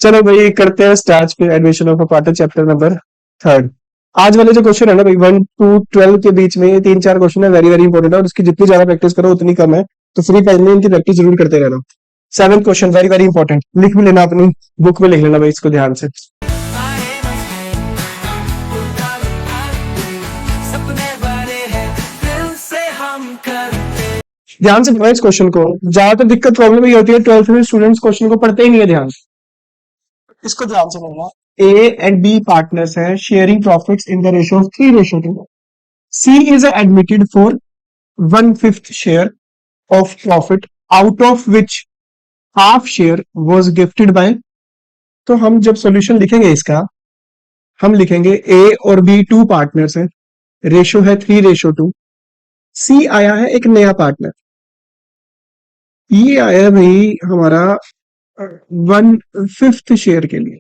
चलो भाई करते हैं स्टार्ट पे admission of a chapter number third. आज वाले जो क्वेश्चन है ना भाई 1 to 12 के बीच में ये 3-4 क्वेश्चन है, वेरी वेरी इंपॉर्टेंट है और उसकी जितनी ज्यादा प्रैक्टिस करो उतनी कम है। तो फ्री टाइम में इनकी प्रैक्टिस जरूर करते रहना। 7th question very very important, लिख भी लेना, अपनी बुक में लिख लेना भाई इसको ध्यान से। ध्यान से पढ़ना इस क्वेश्चन को। ज्यादातर दिक्कत प्रॉब्लम ये होती है 12th में स्टूडेंट्स क्वेश्चन को पढ़ते ही नहीं है ध्यान से। इसको ध्यान से पढ़ना। ए एंड बी पार्टनर्स हैं sharing profits in the ratio of 3:2। C is admitted for 1/5 share of profit out of which half share was gifted by. तो हम जब सॉल्यूशन लिखेंगे इसका, हम लिखेंगे ए और बी टू पार्टनर्स हैं, रेशो है 3:2। सी आया है एक नया पार्टनर, ये आया है भाई हमारा 1/5 शेयर के लिए।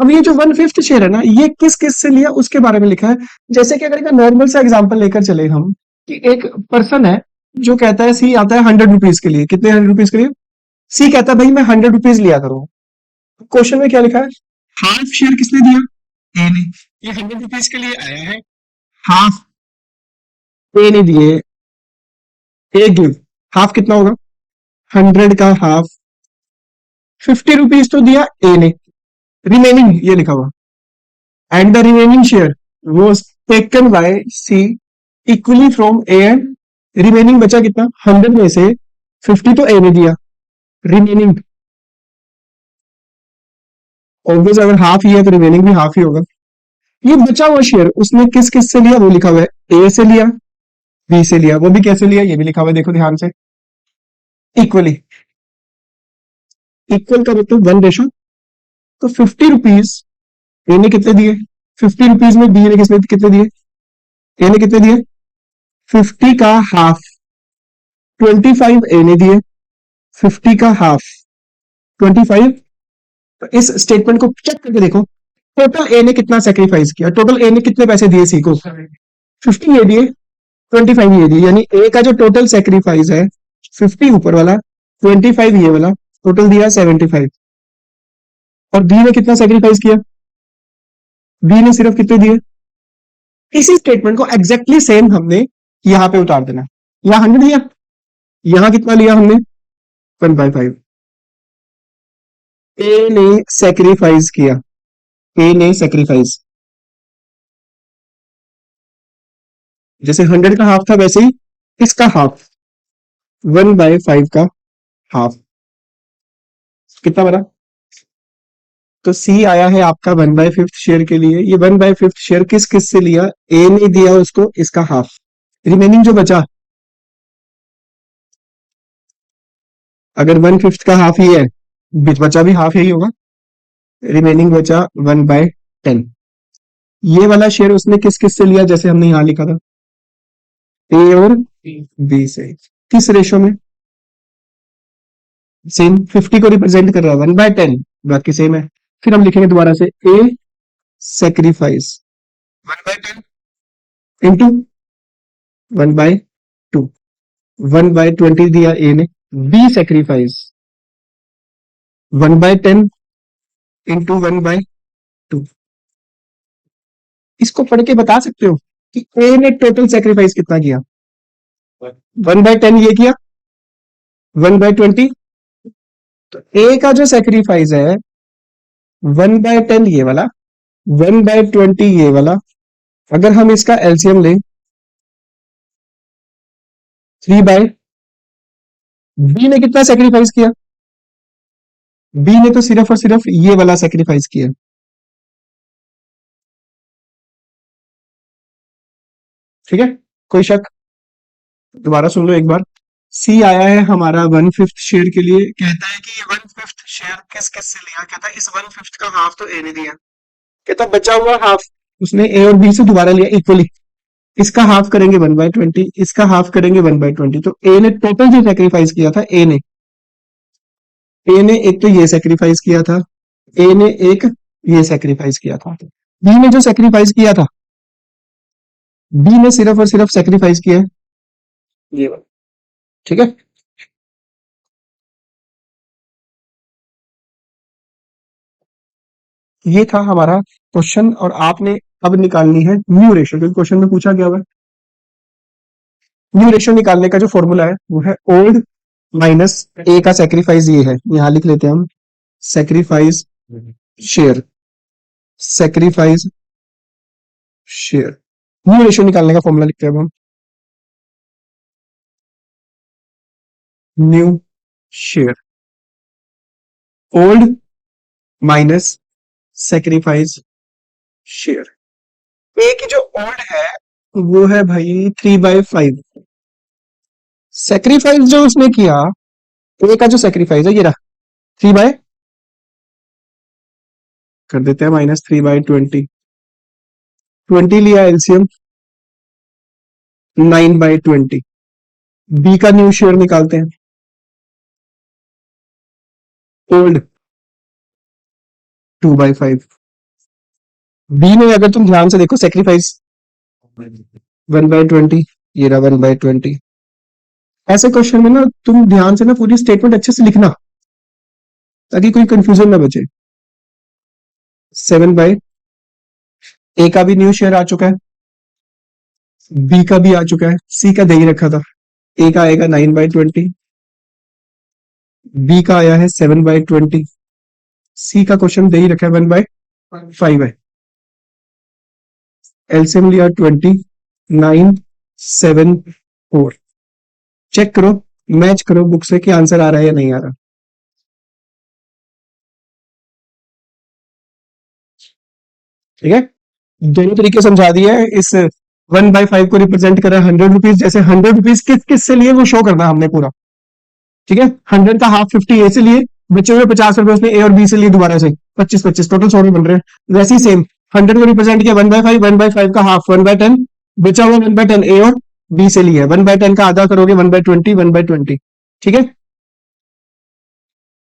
अब ये जो 1/5 शेयर है ना, ये किस किस से लिया उसके बारे में लिखा है। जैसे कि अगर एक नॉर्मल सा एग्जांपल लेकर चले हम, कि एक पर्सन है जो कहता है, सी आता है 100 रुपीज के लिए। कितने 100 रुपीज के लिए? सी कहता है भाई मैं 100 रुपीज लिया करूँ। क्वेश्चन में क्या लिखा है? हाफ शेयर किसने दिया? ए ने। ये 100 रुपीज के लिए आया है, हाफ ए ने दिए। ए गिव, हाफ कितना होगा? 100 का हाफ 50 रुपीज तो दिया ए ने, रिमेनिंग ये लिखा हुआ and the remaining share was taken by C equally from A and. Remaining बचा कितना? 100 में से 50 तो ए ने दिया, रिमेनिंग ऑब्वियस अगर हाफ ही है तो रिमेनिंग भी हाफ ही होगा। ये बचा हुआ शेयर उसने किस किस से लिया वो लिखा हुआ है। ए से लिया, बी से लिया, वो भी कैसे लिया ये भी लिखा हुआ है, देखो ध्यान से। इक्वली, इक्वल का मतलब 1:। तो 50 रुपीज ए ने कितने दिए? 50 रुपीज में बी ने कितने दिए? ए ने कितने दिए? 50 का हाफ 25 ए ने दिए, 50 का हाफ 25। तो इस स्टेटमेंट को चेक करके देखो, टोटल ए ने कितना सेक्रीफाइस किया, टोटल ए ने कितने पैसे दिए सी को? 50 ये दिए, 25 ये दिए, यानी ए का जो टोटल सेक्रीफाइस है 50 ऊपर वाला, 25 ये वाला, टोटल दिया 75। और बी ने कितना सेक्रीफाइस किया? बी ने सिर्फ कितने दिए? इसी स्टेटमेंट को एग्जैक्टली सेम हमने यहां पे उतार देना। यहां 100 दिया, यहां कितना लिया हमने? 1/5। ए ने सेक्रीफाइस किया, ए ने सेक्रीफाइस, जैसे 100 का हाफ था वैसे ही इसका हाफ 1/5 का हाफ कितना बना? तो सी आया है आपका 1/5 शेयर के लिए। ये 1/5 शेयर किस किस से लिया? ए ने दिया उसको इसका हाफ, रिमेनिंग जो बचा, अगर 1/5 का हाफ ही है, बचा भी हाफ यही होगा, रिमेनिंग बचा 1/10। ये वाला शेयर उसने किस किस से लिया? जैसे हमने यहां लिखा था, ए और बी से। किस रेशो में? सेम, 50 को रिप्रेजेंट कर रहा है 1/10, बाकी सेम है। फिर हम लिखेंगे दोबारा से ए सेक्रीफाइस 1/10 इंटू 1/2, 1/20 दिया ए ने। B sacrifice 1/10 into 1/2। इसको पढ़ के बता सकते हो कि ए ने टोटल सेक्रीफाइस कितना किया? 1/10 ये किया, 1/20। तो ए का जो सेक्रीफाइस है 1/10 ये वाला, 1/20 ये वाला। अगर हम इसका एलसीएम लें 3/। बी ने कितना सेक्रीफाइस किया? बी ने तो सिर्फ और सिर्फ ये वाला सेक्रीफाइस किया। ठीक है, कोई शक? दोबारा सुन लो एक बार। सी आया है हमारा 1/5 शेयर के लिए, कहता है कि ये 1/5 शेयर किस किस से लिया? कहता है इस 1/5 का हाफ तो ए ने दिया, कहता बचा हुआ हाफ उसने ए और बी से दोबारा लिया इक्वली। इसका हाफ करेंगे 1/20, इसका हाफ करेंगे 1/20। तो ए ने टोटल जो सेक्रीफाइस किया था, ए ने एक तो ये सेक्रीफाइस किया था, ए ने एक ये सेक्रीफाइस किया था। बी ने जो सेक्रीफाइस किया था, बी ने सिर्फ और सिर्फ सेक्रीफाइस किया है ये वाला। ठीक है, ये था हमारा क्वेश्चन और आपने अब निकालनी है न्यू रेशियो, क्योंकि क्वेश्चन में पूछा गया हुआ है। न्यू रेशियो निकालने का जो फॉर्मूला है वो है ओल्ड माइनस ए का सेक्रीफाइस, ये है, यहां लिख लेते हैं हम, sacrifice share, sacrifice share. New ratio निकालने का फॉर्मूला लिखते हैं अब हम, new share, old minus sacrifice share. A की जो ओल्ड है वो है भाई 3/5, सेक्रीफाइस जो उसने किया, ए का जो सेक्रीफाइस है ये रहा 3 बाय, कर देते हैं -3/20, 20 लिया एलसीएम, 9/20। बी का न्यू शेयर निकालते हैं, ओल्ड 2/5। बी में अगर तुम ध्यान से देखो सेक्रीफाइस 1/20, ये रहा 1/20। ऐसे क्वेश्चन में ना तुम ध्यान से ना पूरी स्टेटमेंट अच्छे से लिखना ताकि कोई कंफ्यूजन ना बचे। 7/, ए का भी न्यू शेयर आ चुका है, बी का भी आ चुका है, सी का दे ही रखा था। ए का आएगा 9/20, बी का आया है 7/20, सी का क्वेश्चन दे ही रखा है 1/5 है। एलसीएम लिया 20, 9, 7, 4। चेक करो, मैच करो बुक से कि आंसर आ रहा है या नहीं आ रहा। ठीक है, दोनों तरीके समझा दिए हैं। इस 1/5 को रिप्रेजेंट कर रहा है 100 रुपीज, जैसे 100 रुपीज किस किस से लिए वो शो करना हमने पूरा। ठीक है, 100 का हाफ 50 ए से लिए, बचे हुए 50 रुपए उसने ए और बी से लिए दोबारा से, 25-25 टोटल 100 रुपए बन रहे हैं। वैसे ही सेम 100 को रिप्रेजेंट किया 1/5, 1/5 का हाफ 1/10, बचा हुआ 1/10 ए और बी से लिए, 1/10 का आधा करोगे 1/20, 1/20। ठीक है,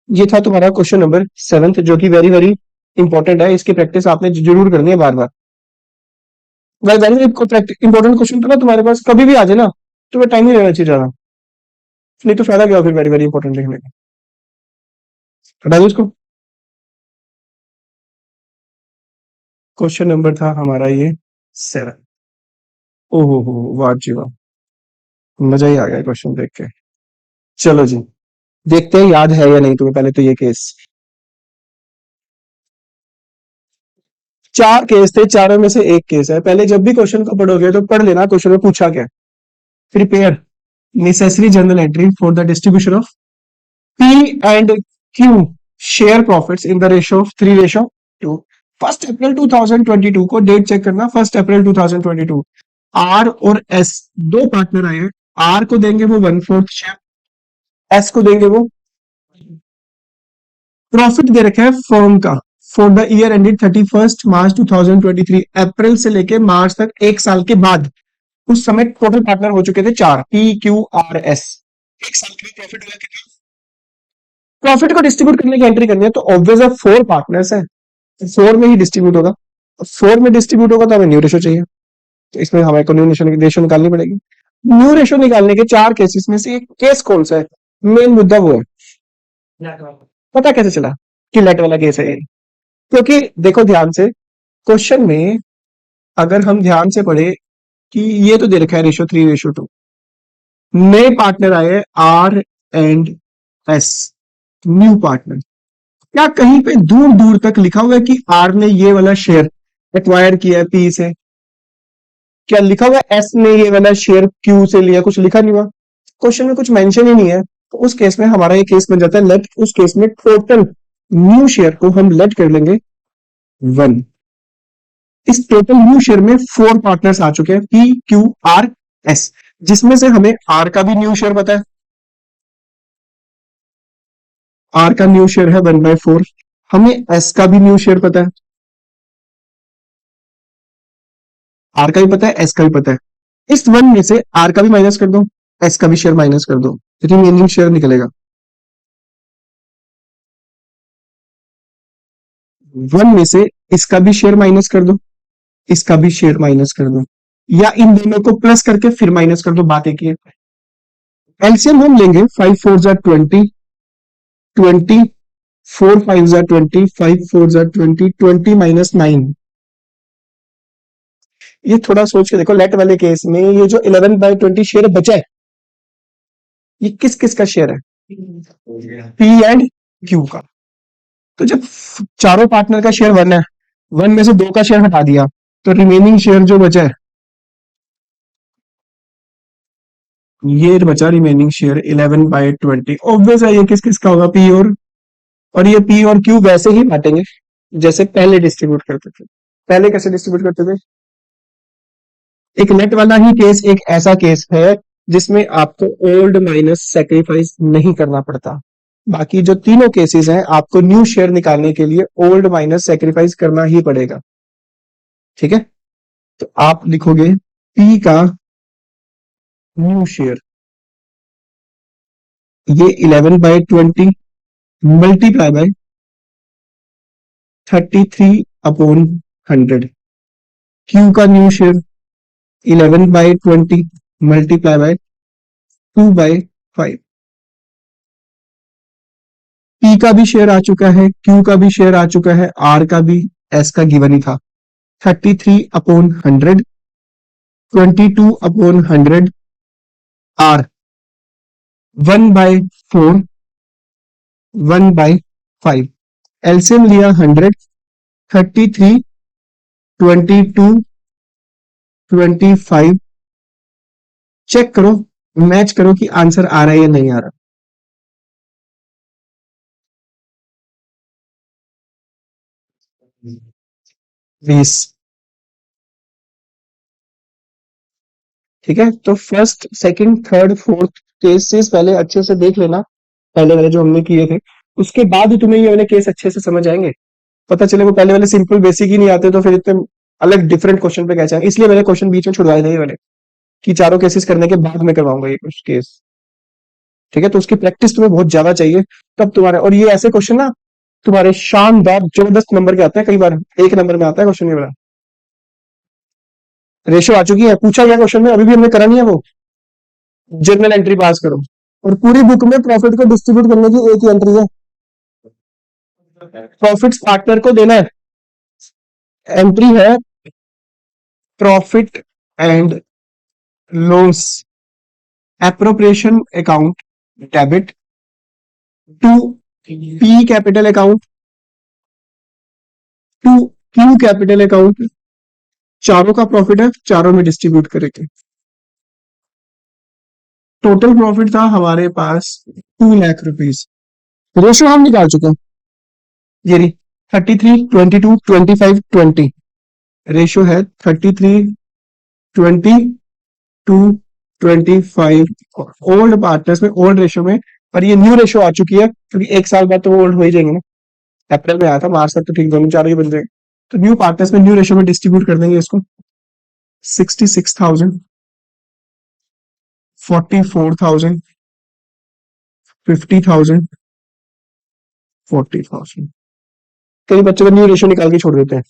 ये था तुम्हारा क्वेश्चन नंबर 7, जो कि वेरी वेरी इंपॉर्टेंट है। इसकी प्रैक्टिस आपने जरूर करनी है बार बार। वेरी इंपॉर्टेंट क्वेश्चन तो ना तुम्हारे पास कभी भी आ जाए ना, तुम्हें टाइम ही रहना चाहिए ज्यादा, नहीं तो फायदा क्या हो फिर वेरी वेरी इंपॉर्टेंट लिखने का। हटा दो इसको। क्वेश्चन नंबर था हमारा ये 7। ओहो हो, वाह जी वाह, मजा ही आ गया क्वेश्चन देख के। चलो जी, देखते हैं याद है या नहीं तुम्हें। पहले तो ये केस, 4 केस थे, चारों में से एक केस है। पहले जब भी क्वेश्चन को पढ़ोगे तो पढ़ लेना क्वेश्चन में पूछा क्या। Prepare necessary journal entry for the distribution of P and Q share profits in the ratio of 3:2। 1 अप्रैल 2022 को डेट चेक करना, 1 अप्रैल 2022। R और S दो पार्टनर आए हैं, R को देंगे वो 1/4 शेयर, S को देंगे वो। प्रॉफिट दे रखा है फर्म का फॉर द ईयर एंडेड 31 मार्च 2023, अप्रैल से लेके मार्च तक एक साल के बाद। उस समय टोटल पार्टनर हो चुके थे 4, PQRS। एक साल के लिए प्रॉफिट हुआ कितना। प्रॉफिट को डिस्ट्रीब्यूट करने की एंट्री करनी है तो ऑब्वियस है 4 पार्टनर्स है, 4 में ही डिस्ट्रीब्यूट होगा। 4 में डिस्ट्रीब्यूट होगा तो हमें न्यू रेशो चाहिए, तो इसमें हमें को न्यू रेशो निकालनी पड़ेगी। न्यू रेशो निकालने के 4 केसेस में से एक केस कौन सा है, मेन मुद्दा वो है। पता कैसे चला कि लेट वाला केस है ये? क्योंकि देखो ध्यान से, क्वेश्चन में अगर हम ध्यान से पढ़े कि ये तो दे रखा है रेशो 3:2, नए पार्टनर आए R&S, न्यू पार्टनर। क्या कहीं पे दूर दूर तक लिखा हुआ है कि आर ने ये वाला शेयर एक्वायर किया है पी से? क्या लिखा हुआ है एस ने ये वाला शेयर क्यू से लिया? कुछ लिखा नहीं हुआ, क्वेश्चन में कुछ मेंशन ही नहीं है। तो उस केस में हमारा ये केस बन जाता है लेट। उस केस में टोटल न्यू शेयर को हम लेट कर लेंगे 1। इस टोटल न्यू शेयर में 4 पार्टनर्स आ चुके हैं, PQRS, जिसमें से हमें आर का भी न्यू शेयर पता है। आर का न्यू शेयर है 1/4। हमें एस का भी न्यू शेयर पता है, आर का भी पता है, एस का भी पता है। इस 1 में से आर का भी माइनस कर दो, एस का भी शेयर माइनस कर दो, रिमेनिंग शेयर निकलेगा। 1 में से इसका भी शेयर माइनस कर दो, इसका भी शेयर माइनस कर दो, या इन दोनों को प्लस करके फिर माइनस कर दो, बात एक ही है। एलसीएम हम लेंगे 5 4 जा 20, 20 4 5 जा 20, 5 4 जा 20, 20 माइनस 9। ये थोड़ा सोच के देखो, लेट वाले केस में ये जो 11/20 शेयर बचा है, ये किस किस का शेयर है? पी एंड क्यू का। तो जब चारों पार्टनर का शेयर 1 है, 1 में से 2 का शेयर हटा दिया, तो रिमेनिंग शेयर जो बचा है, ये बचा रिमेनिंग शेयर 11/20। ऑब्वियस है ये किस किस का होगा, पी और ये पी और क्यू वैसे ही बांटेंगे जैसे पहले डिस्ट्रीब्यूट करते थे। पहले कैसे डिस्ट्रीब्यूट करते थे? एक नेट वाला ही केस एक ऐसा केस है जिसमें आपको ओल्ड माइनस सेक्रीफाइस नहीं करना पड़ता। बाकी जो तीनों केसेस हैं, आपको न्यू शेयर निकालने के लिए ओल्ड माइनस सेक्रीफाइस करना ही पड़ेगा। ठीक है, तो आप लिखोगे पी का न्यू शेयर, ये 11/20 मल्टीप्लाई बाय 33/100। क्यू का new share 11/20 multiply by 2/5। P का भी शेयर आ चुका है, क्यू का भी शेयर आ चुका है, आर का भी, एस का गिवन ही था। 33/100, 22/100, आर 1/4, 1/5। एलसीएम लिया 100, 33, 22, 25। चेक करो, मैच करो कि आंसर आ रहा है या नहीं आ रहा। 20। ठीक है, तो first second third fourth cases पहले अच्छे से देख लेना, पहले वाले जो हमने किए थे। उसके बाद ही तुम्हें ये वाले केस अच्छे से समझ आएंगे। पता चले वो पहले वाले सिंपल बेसिक ही नहीं आते तो फिर इतने अलग डिफरेंट क्वेश्चन पे कैसे आएंगे। इसलिए मैंने क्वेश्चन बीच में छुड़वाए थे ये वाले, कि चारों केसेस करने के बाद में करवाऊंगा ये कुछ केस। ठीक है, तो उसकी प्रैक्टिस तुम्हें बहुत ज्यादा चाहिए, तब तुम्हारे, और ये ऐसे क्वेश्चन ना तुम्हारे शानदार जबरदस्त नंबर के आते हैं, कई बार 1 नंबर में आता है क्वेश्चन ये वाला। रेशो आ चुकी है, पूछा गया क्वेश्चन में, अभी भी हमने करा नहीं है वो। जर्नल एंट्री पास करो, और पूरी बुक में प्रॉफिट को डिस्ट्रीब्यूट करने की एक ही एंट्री है, प्रॉफिट्स पार्टनर को देना है। एंट्री है profit and loss appropriation account debit to P capital account to Q capital account. चारों का प्रॉफिट है, चारों में डिस्ट्रीब्यूट करेंगे। टोटल प्रॉफिट था हमारे पास 2 लाख रुपीज। रेशो हम निकाल चुके हैं, ये रही 33, 22, 25, 20। रेशो है 33, 22, 25। ओल्ड पार्टनर्स में ओल्ड रेशो में, पर ये न्यू रेशो आ चुकी है क्योंकि 1 साल बाद तो वो ओल्ड हो ही जाएंगे ना। अप्रैल में आया था, मार्च तक तो ठीक, दोनों चारों ही बन जाएंगे। तो न्यू पार्टनर्स में न्यू रेशो में डिस्ट्रीब्यूट कर देंगे इसको। 66,000, 44,000, 50,000, 40,000। कई बच्चों का न्यू रेशो निकाल के छोड़ देते हैं,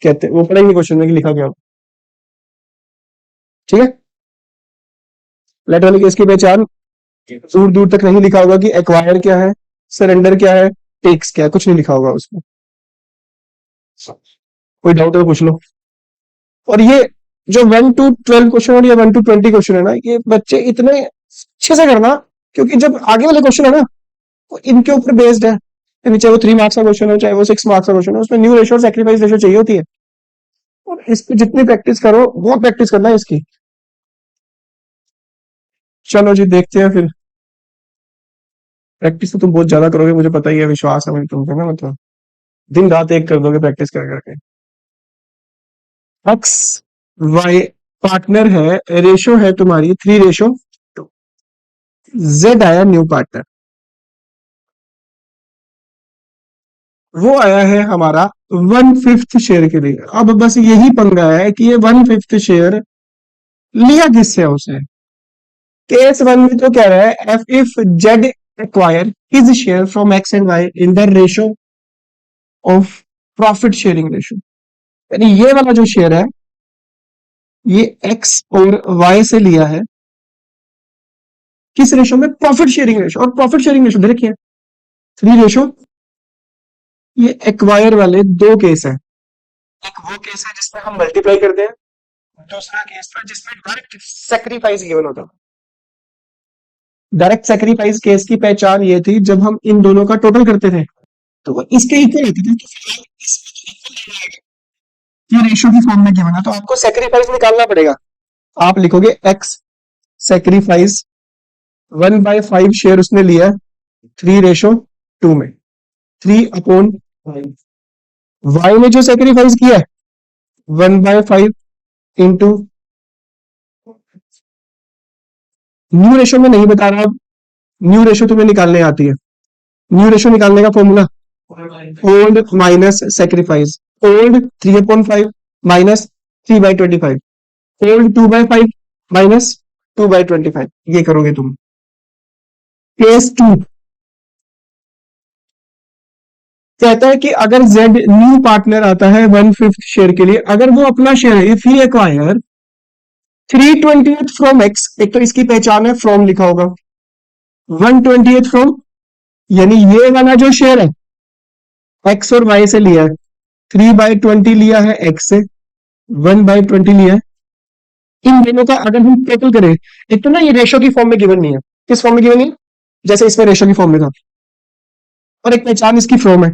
कहते हैं वो पढ़ेंगे क्वेश्चन में कि लिखा क्या हो। ठीक है, लेट वाले केस की पहचान, दूर दूर तक नहीं लिखा होगा कि एक्वायर क्या है, सरेंडर क्या है, टेक्स क्या है, कुछ नहीं लिखा होगा उसमें। कोई डाउट है तो पूछ लो। और ये जो 1 to 12 क्वेश्चन और ये 1 to 20 क्वेश्चन है ना, ये बच्चे इतने अच्छे से करना, क्योंकि जब आगे वाले क्वेश्चन है ना, वो इनके ऊपर बेस्ड है। यानी चाहे वो 3 मार्क्स का क्वेश्चन हो, चाहे वो 6 मार्क्स का क्वेश्चन हो, उसमें न्यू रेशो और सेक्रीफाइस रेशो चाहिए होती है। और इस पे जितनी प्रैक्टिस करो, बहुत प्रैक्टिस करना है इसकी। चलो जी, देखते हैं फिर। प्रैक्टिस तो तुम बहुत ज्यादा करोगे, मुझे पता ही है, विश्वास है मुझे तुम पे ना, मतलब दिन रात एक कर दोगे प्रैक्टिस कर करके। एक्स वाई पार्टनर है, रेशो है तुम्हारी 3:2। जेड आया न्यू पार्टनर, वो आया है हमारा 1/5 शेयर के लिए। अब बस यही पंगा है कि ये 1/5 शेयर लिया किससे उसे। केस 1 में तो कह रहा है, F if Z acquire his share from X and Y in the ratio of profit sharing ratio. यानी ये वाला जो शेयर है, ये एक्स और वाई से लिया है, किस रेशो में? Profit sharing ratio. और प्रॉफिट शेयरिंग रेशो दे रखी है 3:2। ये एक्वायर वाले दो केस है। एक वो केस है जिसमें हम मल्टीप्लाई करते हैं, दूसरा केस था जिसमें डायरेक्ट सेक्रीफाइस गिवन होता। डायरेक्ट सेक्रीफाइस केस की पहचान ये थी जब हम इन दोनों का टोटल करते थे तो वो इसके इक्वल होता था। तो फिलहाल इसमें जो इक्वल लेना है, ये रेशियो की फॉर्म में गिवन है, तो आपको सेक्रीफाइस निकालना पड़ेगा। आप लिखोगे एक्स सेक्रीफाइस 1/5 शेयर उसने लिया 3:2 में, 3/5। वाई ने जो सेक्रीफाइस किया है 1/5 इंटू, न्यू रेशो में नहीं बता रहा, न्यू रेशो तुम्हें निकालने आती है। न्यू रेशो निकालने का formula old minus sacrifice, old 3/5 minus 3/25, old 2/5 minus 2/25, ये करोगे तुम। केस 2 कहता है कि अगर जेड न्यू पार्टनर आता है 1/5 शेयर के लिए, अगर वो अपना शेयर है, if he acquire 3/20 from x, एक तो इसकी पहचान है फ्रॉम लिखा होगा, 1/20 फ्रॉम, यानी ये वाला जो शेयर है एक्स और वाई से लिया है, 3/20 लिया है एक्स से, 1/20 लिया है। इन दोनों का अगर हम टोटल करें, एक तो ना ये रेशो की फॉर्म में गिवन नहीं है, किस फॉर्म में गिवन नहीं है, जैसे इसमें रेशो की फॉर्म में था, और एक पहचान इसकी फ्रॉम है।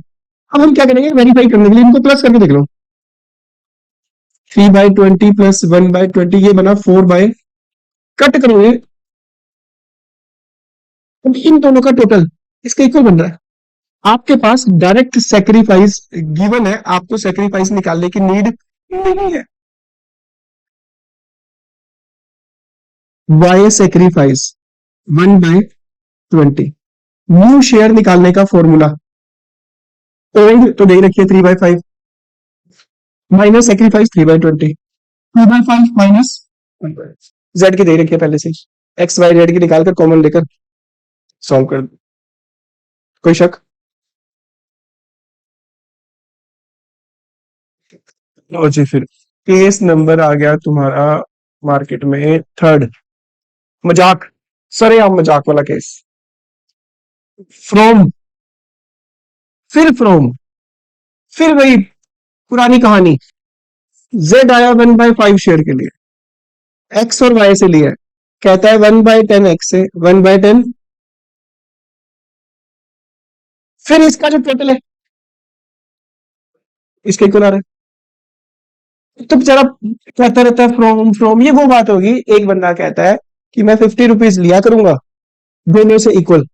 अब हम क्या करेंगे वेरीफाई करने के लिए इनको प्लस करके देख लो, 3/20 प्लस 1/20, ये बना 4 कट करोगे, अब इन दोनों का टोटल इसका इक्वल बन रहा है। आपके पास डायरेक्ट सेक्रीफाइस गिवन है, आपको सेक्रीफाइस निकालने की नीड नहीं है। वाई सेक्रीफाइस 1/20, न्यू शेयर निकालने का फॉर्मूला, ओल्ड तो दे रखिए 3/5 माइनस सेक्रीफाइस 3/20, 2/5 माइनस जेड की दे रखी है पहले से, एक्स वाई जेड की निकालकर कॉमन लेकर सॉल्व कर दो। कोई शक? लो जी, फिर केस नंबर आ गया तुम्हारा मार्केट में थर्ड, मजाक, सरेआम मजाक वाला केस। फ्रॉम, फ्रॉम, फिर वही पुरानी कहानी, जेड आया 1/5 शेयर के लिए, एक्स और वाई से लिया, कहता है 1/10 एक्स से 1/10, फिर इसका जो टोटल है इसके इक्वल आ रहा है। तो बेचारा कहता रहता है फ्रॉम फ्रॉम, ये वो बात होगी, एक बंदा कहता है कि मैं 50 रुपीज लिया करूंगा दोनों से इक्वल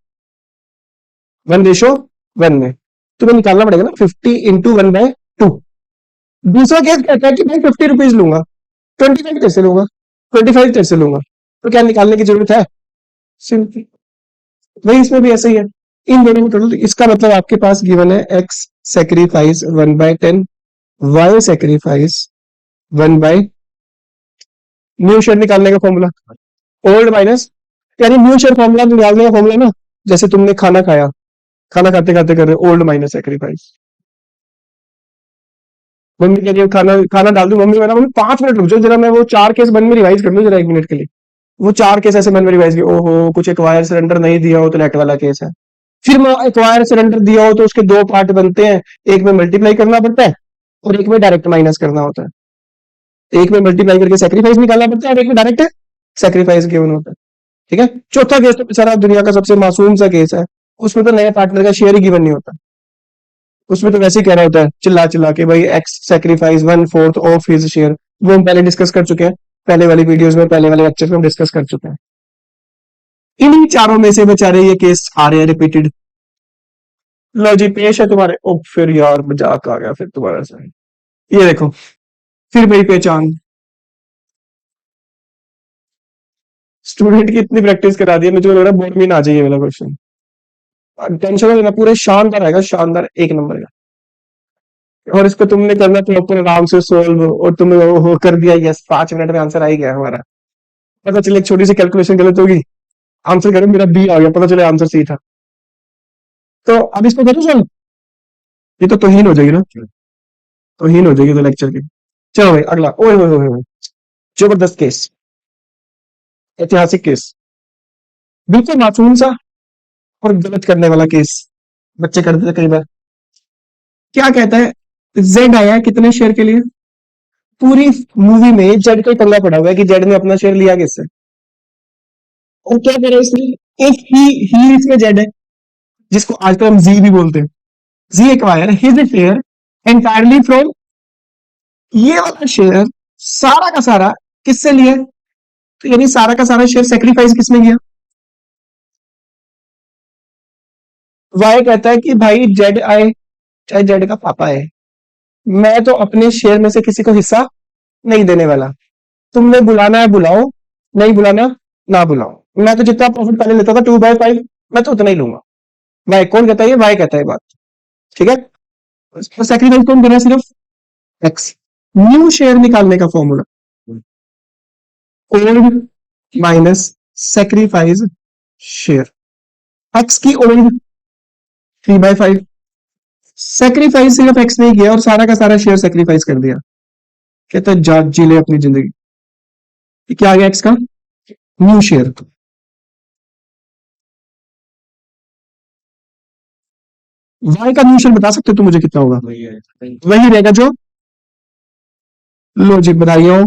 1:1 में, तुम्हें निकालना पड़ेगा ना 50 × 1/2। दूसरा केस कहता है कि मैं 50 रुपीज लूंगा, 25 कैसे लूंगा, 25 कैसे लूंगा, तो क्या निकालने की जरूरत है, सिंपल। वही इसमें भी ऐसे ही है, इन दोनों में टोटल, इसका मतलब आपके पास गिवन है X sacrifice 1/10, Y sacrifice 1/, new share निकालने का फॉर्मूला ओल्ड माइनस, यानी न्यू शेयर फॉर्मूला निकालने का फॉर्मूला ना, जैसे तुमने खाना खाया, खाना खाते खाते कर रहे हो ओल्ड माइनस सेक्रीफाइस। मम्मी कह रही है खाना खाना डाल दूं, मम्मी मेरा, मम्मी 5 मिनट रुक जाओ जरा, मैं वो 4 केस मन में रिवाइज कर लूं जरा 1 मिनट के लिए। वो 4 केस ऐसे मन में रिवाइज किए, ओहो कुछ एक्वायर सरेंडर नहीं दिया हो तो नेट वाला केस है, फिर मैं एक्वायर सरेंडर दिया हो तो उसके दो पार्ट बनते हैं, एक में मल्टीप्लाई करना पड़ता है और एक में डायरेक्ट माइनस करना होता है, एक में मल्टीप्लाई करके सेक्रीफाइस निकालना पड़ता है और एक में डायरेक्ट सेक्रीफाइस गिवन होता है। ठीक है, चौथा केस तो बेचारा दुनिया का सबसे मासूम सा केस है, उसमें तो नए पार्टनर का शेयर ही गिवन नहीं होता, उसमें तो वैसे ही कहना होता है चिल्ला चिल्ला के भाई x sacrifice 1/4 of his share, वो हम पहले डिस्कस कर चुके हैं, पहले वाली वीडियोस में, पहले वाले लेक्चर में हम डिस्कस कर चुके हैं। इन्हीं चारों में से बेचारे ये केस आ रहे हैं रिपीटेड। लो जी पेश है तुम्हारे, ओ फिर यार मजाक आ गया फिर तुम्हारा से, ये देखो फिर वही पहचान, स्टूडेंट की इतनी प्रैक्टिस करा दी है, मुझे लग रहा है बोर्ड में ना आ जाइए वाला क्वेश्चन, टेंशन लेना, पूरे शानदार आएगा, शानदार एक नंबर का, और इसको तुमने करना प्रॉपर आराम से सोल्व, और तुमने वो कर दिया, यस 5 मिनट में आंसर आ ही गया हमारा। पता चले एक छोटी सी कैलकुलेशन गलत होगी, आंसर करो मेरा बी आ गया, पता चले आंसर सही था। तो अब इसको करो सॉल्व, ये तो तोहीन हो जाएगी ना, तोहीन हो जाएगी तो लेक्चर की। चलो भाई अगला, ओए ओए ओए ओए, जबरदस्त केस, ऐतिहासिक केस, बिल्कुल मासूम सा और गलत करने वाला केस, बच्चे करते थे कई बार। क्या कहता है, जेड आया है कितने शेयर के लिए, पूरी मूवी में जेड का पंगा पड़ा हुआ है कि जेड ने अपना शेयर लिया किससे, और क्या करे इसने, एक ही इसमें जेड है, जिसको आजकल हम जी भी बोलते हैं, G acquire his share entirely from, ये वाला शेयर सारा का सारा किससे लिया, तो यानी सारा का सारा शेयर सेक्रीफाइस किसने किया, वाई कहता है कि भाई जेड आए चाहे जेड का पापा है, मैं तो अपने शेयर में से किसी को हिस्सा नहीं देने वाला, तुमने बुलाना है बुलाओ, नहीं बुलाना ना बुलाओ, मैं तो जितना प्रॉफिट पहले लेता था 2/5 मैं तो उतना ही लूंगा। वाई कौन कहता है, ये वाई कहता है बात, ठीक है। तो सेक्रीफाइस कौन कर रहा है, सिर्फ एक्स। न्यू शेयर निकालने का formula, old minus sacrifice share, x की ओल्ड 3/5, सेक्रीफाइस सिर्फ एक्स ने किया और सारा का सारा शेयर सेक्रीफाइस कर दिया, कहता है जा जी ले अपनी जिंदगी। ये क्या आ गया एक्स का न्यू शेयर, वाई का न्यू शेयर बता सकते हो तो मुझे कितना होगा, वही रहेगा जो, लो जी बताइए,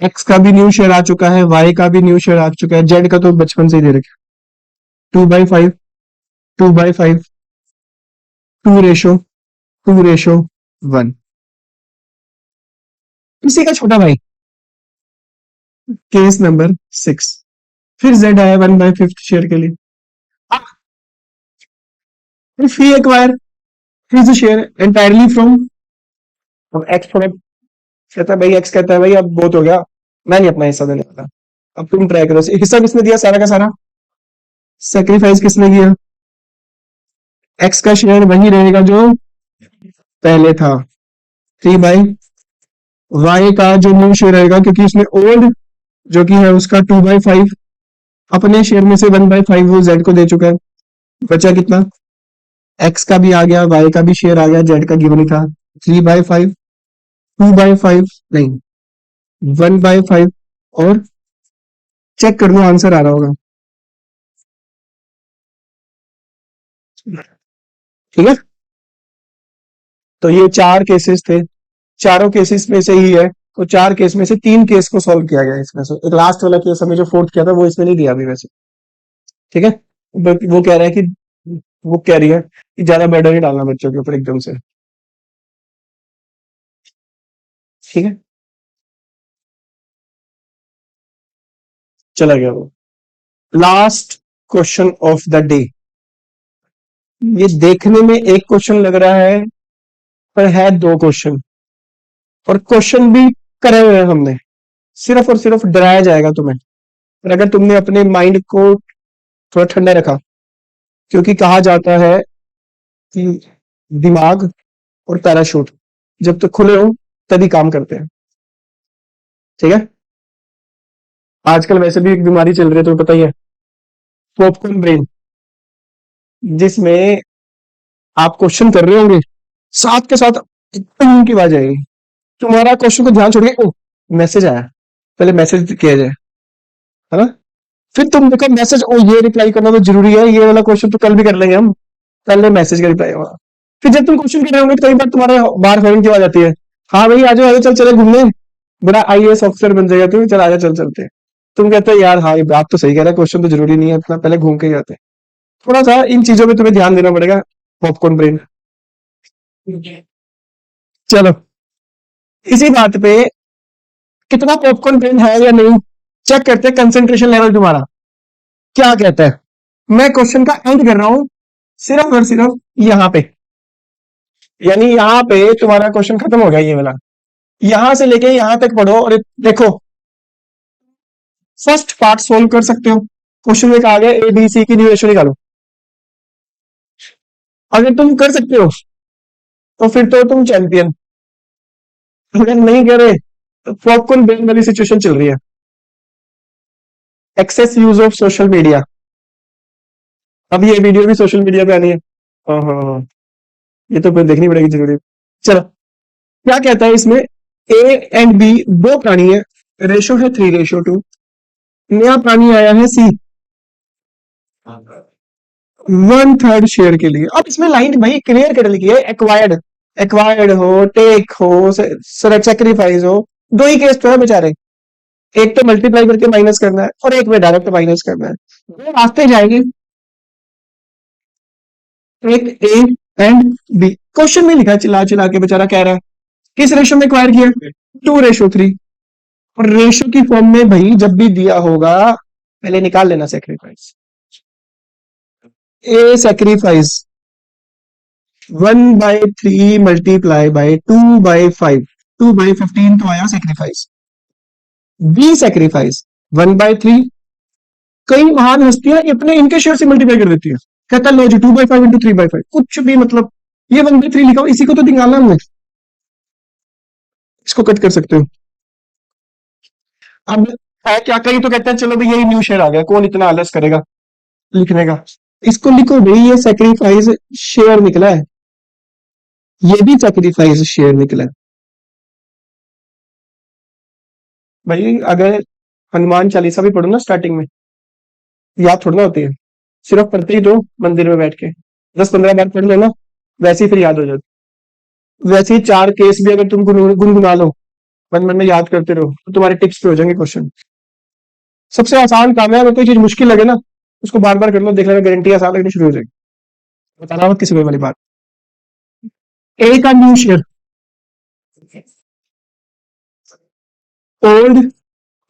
एक्स का भी न्यू शेयर आ चुका है, वाई का भी न्यू शेयर आ चुका है, जेड का तो बचपन से ही दे रखा, 2/5, 2/5, 2:1, इसी का छोटा भाई, केस नंबर 6, फिर जेड आया 1/5 शेयर के लिए, फिर फी acquire his share entirely from, अब एक्स थोड़ा कहता है भाई, एक्स कहता है भाई अब बहुत हो गया, मैं नहीं अपना हिस्सा देने वाला, अब तुम ट्राई करो, हिस्सा किसने दिया सारा का सारा, सेक्रीफाइस किसने किया, एक्स का शेयर वही रहेगा जो पहले था, 3/, वाई का जो न्यू शेयर रहेगा क्योंकि उसने ओल्ड जो कि है उसका 2/5, अपने शेयर में से 1/5 वो जेड को दे चुका है, बचा कितना, एक्स का भी आ गया, वाई का भी शेयर आ गया, जेड का गिवन ही था, 3/5, 2/5 नहीं, 1/5, और चेक कर लो आंसर आ रहा होगा, ठीक है। तो ये चार केसेस थे, चारों केसेस में से ही है, तो चार केस में से तीन केस को सॉल्व किया गया इसमें से, एक लास्ट वाला केस हमें जो फोर्थ किया था वो इसमें नहीं दिया अभी वैसे, ठीक है। वो कह रहा है कि, वो कह रही है कि ज्यादा बर्डन नहीं डालना बच्चों के ऊपर एकदम से, ठीक है। चला गया वो, last question of the day, ये देखने में एक क्वेश्चन लग रहा है पर है दो क्वेश्चन, और क्वेश्चन भी करे हुए हैं हमने, सिर्फ और सिर्फ डराया जाएगा तुम्हें, और अगर तुमने अपने माइंड को थोड़ा ठंडा रखा, क्योंकि कहा जाता है कि दिमाग और पैराशूट जब तक खुले हो तभी काम करते हैं, ठीक है। आजकल वैसे भी एक बीमारी चल रही है, तुम्हें पता ही है, पॉपकॉर्न ब्रेन, जिसमें आप क्वेश्चन कर रहे होंगे, साथ के साथ एकदम की आवाज आएगी, तुम्हारा क्वेश्चन को ध्यान छोड़ के, ओ मैसेज आया, पहले मैसेज किया जाए, है ना, फिर तुम देखो मैसेज, ओ ये रिप्लाई करना तो जरूरी है, ये वाला क्वेश्चन तो कल भी कर लेंगे हम, पहले मैसेज का रिप्लाई होगा, फिर जब तुम क्वेश्चन कर रहे होंगे तो कई बार तुम्हारे बाहर फोन की आवाज आती है, हाँ भाई आ जाओ आ जाओ, चल चले घूमने, बड़ा आईएएस ऑफिसर बन जाएगा तू, चल आजा चल चलते हैं। तुम कहते हो यार हाँ ये बात तो सही कह रहा है, क्वेश्चन तो जरूरी नहीं है इतना, पहले घूम के ही आते हैं। थोड़ा सा इन चीजों पे तुम्हें ध्यान देना पड़ेगा, पॉपकॉर्न ब्रेन। चलो, इसी बात पे कितना पॉपकॉर्न ब्रेन है या नहीं, चेक करते हैं कंसेंट्रेशन लेवल तुम्हारा क्या कहता है। मैं क्वेश्चन का एंड कर रहा हूं सिर्फ और सिर्फ यहां पे, यानी यहां पे तुम्हारा क्वेश्चन खत्म हो गया ये वाला, यहां से लेके यहां तक पढ़ो और देखो, फर्स्ट पार्ट सोल्व कर सकते हो, क्वेश्चन में कहा गया ए बी सी की न्यू रेशियो निकालो, अगर तुम कर सकते हो तो फिर तो तुम चैंपियन, अगर नहीं करे तो पॉपकॉर्न ब्रेन वाली सिचुएशन चल रही है, excess use of social media, अब ये वीडियो भी सोशल मीडिया पे आनी है, हाँ हाँ हाँ, ये तो फिर देखनी पड़ेगी जरूरी। चलो, क्या कहता है इसमें, ए एंड बी दो प्राणी है, रेशो है 3:2, नया प्राणी आया है सी, 1/3 शेयर के लिए। अब इसमें लाइन भाई क्लियर कर लिखी है, एक्वायर्ड, एक्वायर्ड हो, टेक हो, सेक्रीफाइस हो, दो ही केस तो है बेचारे। एक तो मल्टीप्लाई करके माइनस करना है और एक में डायरेक्ट माइनस करना है, दो रास्ते जाएंगे, एक ए एंड बी। क्वेश्चन में लिखा है, चिल्ला चिल्ला के बेचारा कह रहा है किस रेशो में एक्वायर किया, 2:3। और रेशो की फॉर्म में भाई जब भी दिया होगा पहले निकाल लेना sacrifice. A sacrifice 1/3 multiply by 2/5, 2/15 तो आया सेक्रीफाइस। B sacrifice 1/3। कई महान हस्तियां अपने इनके शेयर से मल्टीप्लाई कर देती है, कहता लो जी 2/5 इंटू 3/5, कुछ भी मतलब, ये 1/3 लिखा हो, इसी को तो निकालना हमने, इसको कट कर सकते हो। अब है क्या, कहीं तो कहते हैं चलो भाई यही न्यू शेयर आ गया, कौन इतना आलस करेगा लिखने का, इसको लिखो भाई, ये सेक्रीफाइस शेयर निकला है, ये भी सेक्रीफाइस शेयर निकला है। भाई अगर हनुमान चालीसा भी पढ़ो ना स्टार्टिंग में, याद थोड़ी ना होती है, सिर्फ पढ़ते ही दो मंदिर में बैठ के, 10-15 बार पढ़ लेना, वैसे ही फिर याद हो जाता। वैसे ही 4 केस भी अगर तुम गुनगुना लो, मन मन में याद करते रहो, तो तुम्हारे टिप्स पे हो जाएंगे क्वेश्चन। सबसे आसान काम है, अगर कोई चीज मुश्किल लगे ना, उसको बार बार कर लो, देख लेना गारंटी आसान लगनी शुरू हो जाएगी। बताना मत किसी को ये वाली बात। ए का new share, old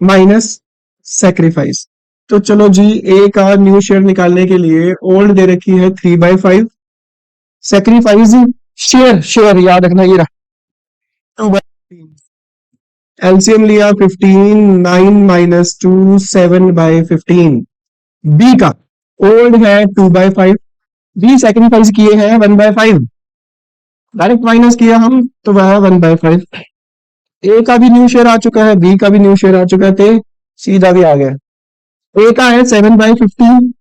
minus sacrifice. तो चलो जी, ए का न्यू शेयर निकालने के लिए ओल्ड दे रखी है 3/5, सेक्रीफाइस शेयर, शेयर याद रखना ये रहा 2/15। एलसीएम लिया 15, 9 - 2 7/15। बी का ओल्ड है 2/5, बी सेक्रीफाइस किए हैं 1/5, डायरेक्ट माइनस किया हम तो वह है 1/5। ए का भी न्यू शेयर आ चुका है, बी का भी न्यू शेयर आ चुका है, तो सीधा भी आ गया। ए का है 7/15,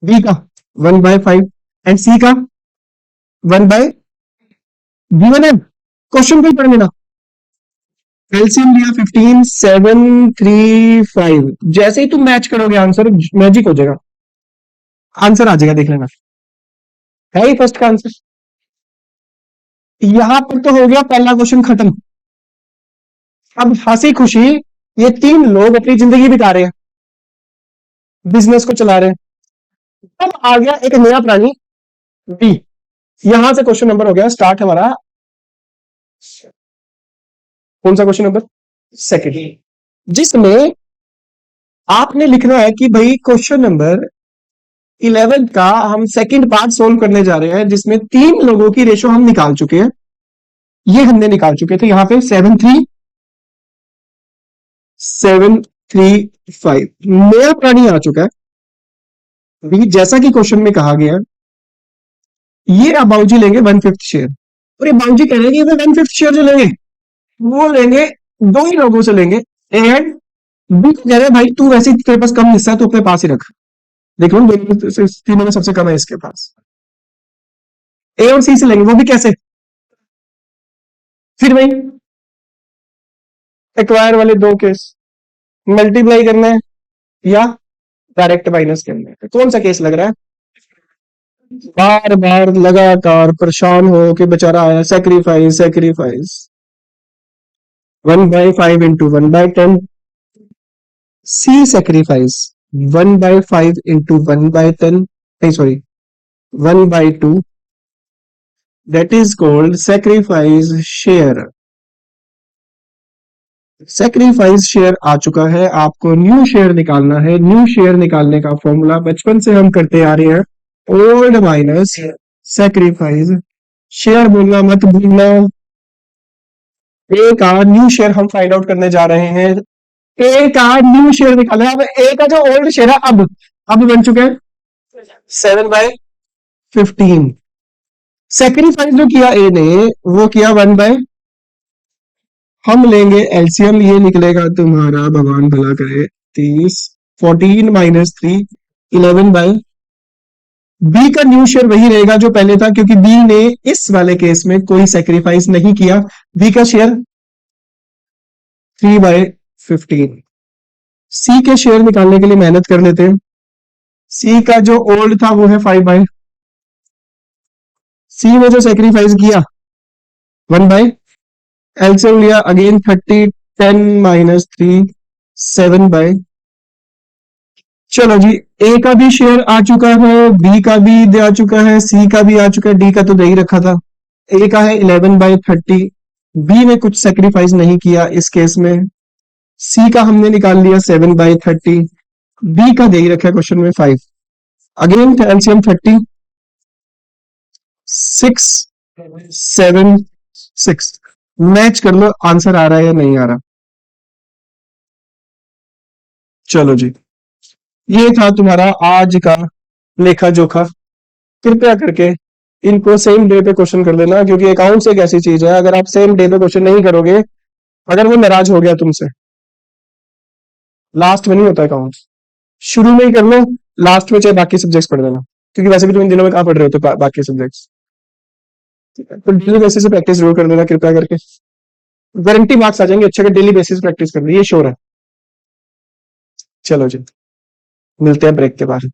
बी का 1/5 एंड सी का 1/B1 है। क्वेश्चन पे पढ़ लेना, एलसीएम लिया 15, 7 3 5, जैसे ही तुम मैच करोगे आंसर मैजिक हो जाएगा, आंसर आ जाएगा, देख लेना, है ही फर्स्ट का आंसर। यहां पर तो हो गया पहला क्वेश्चन खत्म। अब हंसी खुशी ये 3 लोग अपनी जिंदगी बिता रहे हैं, बिजनेस को चला रहे हैं, अब आ गया एक नया प्राणी बी। यहां से क्वेश्चन नंबर हो गया स्टार्ट हमारा, कौन सा क्वेश्चन नंबर, सेकंड, जिसमें आपने लिखना है कि भाई क्वेश्चन नंबर 11 का हम सेकंड पार्ट सोल्व करने जा रहे हैं, जिसमें 3 लोगों की रेशो हम निकाल चुके हैं, ये हमने निकाल चुके थे यहां पे 7 3 नया प्राणी आ चुका है बी, जैसा कि क्वेश्चन में कहा गया। ये अब बाबूजी लेंगे 1/5 शेयर, और ये बाबूजी कह रहे हैं कि 1/5 शेयर जो लेंगे वो लेंगे 2 ही लोगों से लेंगे, एंड बी कह रहे हैं भाई तू वैसे ही तेरे पास कम हिस्सा है तो अपने पास ही रख, देख लो तीनों में सबसे कम है इसके पास, ए और सी से लेंगे, वो भी कैसे, फिर वही एक्वायर वाले 2 केस, मल्टीप्लाई करना है या डायरेक्ट माइनस करना है, तो कौन सा केस लग रहा है, बार बार लगातार परेशान हो के बेचारा आया, sacrifice sacrifice 1/5 into 1/10, C sacrifice 1/5 into 1/10, नहीं sorry 1/2, that is called sacrifice share. Sacrifice share आ चुका है, आपको न्यू शेयर निकालना है। न्यू शेयर निकालने का फॉर्मूला बचपन से हम करते आ रहे हैं, ओल्ड माइनस सेक्रीफाइस शेयर, बोलना मत भूलना। ए का न्यू शेयर हम फाइंड आउट करने जा रहे हैं, ए का न्यू शेयर निकालना है। अब ए का जो ओल्ड शेयर है अब बन चुके हैं 7/15, सेक्रीफाइस जो किया ए ने वो किया 1/, हम लेंगे एलसीएम, ये निकलेगा तुम्हारा भगवान भला करे 30, 14 - 3 11/, बी का न्यू शेयर वही रहेगा जो पहले था, क्योंकि बी ने इस वाले केस में कोई सेक्रीफाइस नहीं किया, बी का शेयर 3/15। सी के शेयर निकालने के लिए मेहनत कर लेते हैं, सी का जो ओल्ड था वो है 5/, सी में जो सेक्रीफाइस किया 1/, एलसीएम लिया अगेन 30, 10 - 3 7/। चलो जी, ए का भी शेयर आ चुका है, बी का भी आ चुका है, सी का भी आ चुका है, डी का तो दे ही रखा था। ए का है 11/30, बी ने कुछ सेक्रीफाइस नहीं किया इस केस में, सी का हमने निकाल लिया 7/30, बी का दे ही रखा है क्वेश्चन में 5। अगेन एलसीएम 30, 6 7 6, मैच कर लो आंसर आ रहा है या नहीं आ रहा। चलो जी, ये था तुम्हारा आज का लेखा जोखा। कृपया करके इनको सेम डे पे क्वेश्चन कर लेना, क्योंकि अकाउंट्स एक ऐसी चीज है, अगर आप सेम डे पे क्वेश्चन नहीं करोगे, अगर वो नाराज हो गया तुमसे, लास्ट में नहीं होता अकाउंट्स, शुरू में ही कर लो, लास्ट में चाहे बाकी सब्जेक्ट्स पढ़ लेना, क्योंकि वैसे भी तुम इन दिनों में कहाँ पढ़ रहे हो तो बाकी सब्जेक्ट्स। तो डेली बेसिस से प्रैक्टिस जरूर कर लेना कृपया करके, गारंटी मार्क्स आ जाएंगे अच्छे, अगर डेली बेसिस प्रैक्टिस कर ली, ये श्योर है। चलो जी, मिलते हैं ब्रेक के बाद।